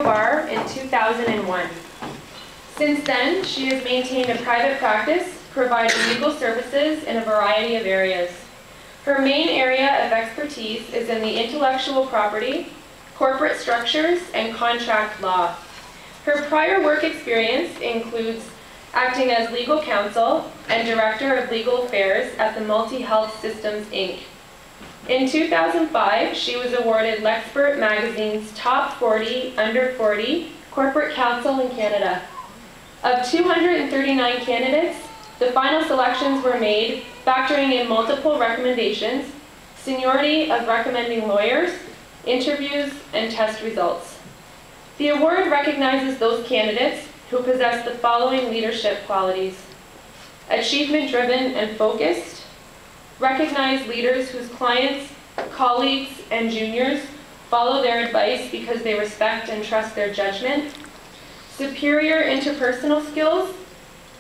bar in 2001. Since then, she has maintained a private practice, providing legal services in a variety of areas. Her main area of expertise is in the intellectual property, corporate structures, and contract law. Her prior work experience includes acting as legal counsel and director of legal affairs at the Multi Health Systems, Inc. In 2005, she was awarded Lexpert Magazine's Top 40 Under 40 Corporate Counsel in Canada. Of 239 candidates, the final selections were made factoring in multiple recommendations, seniority of recommending lawyers, interviews, and test results. The award recognizes those candidates who possess the following leadership qualities: achievement-driven and focused, recognize leaders whose clients, colleagues, and juniors follow their advice because they respect and trust their judgment, superior interpersonal skills,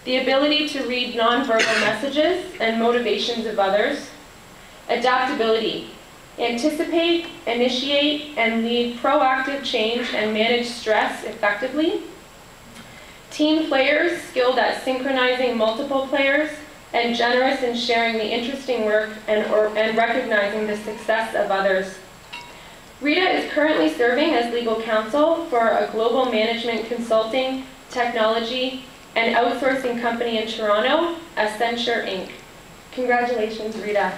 the ability to read nonverbal messages and motivations of others, adaptability, anticipate, initiate, and lead proactive change and manage stress effectively, team players skilled at synchronizing multiple players and generous in sharing the interesting work and recognizing the success of others. Rita is currently serving as legal counsel for a global management consulting, technology, and outsourcing company in Toronto, Accenture Inc. Congratulations, Rita.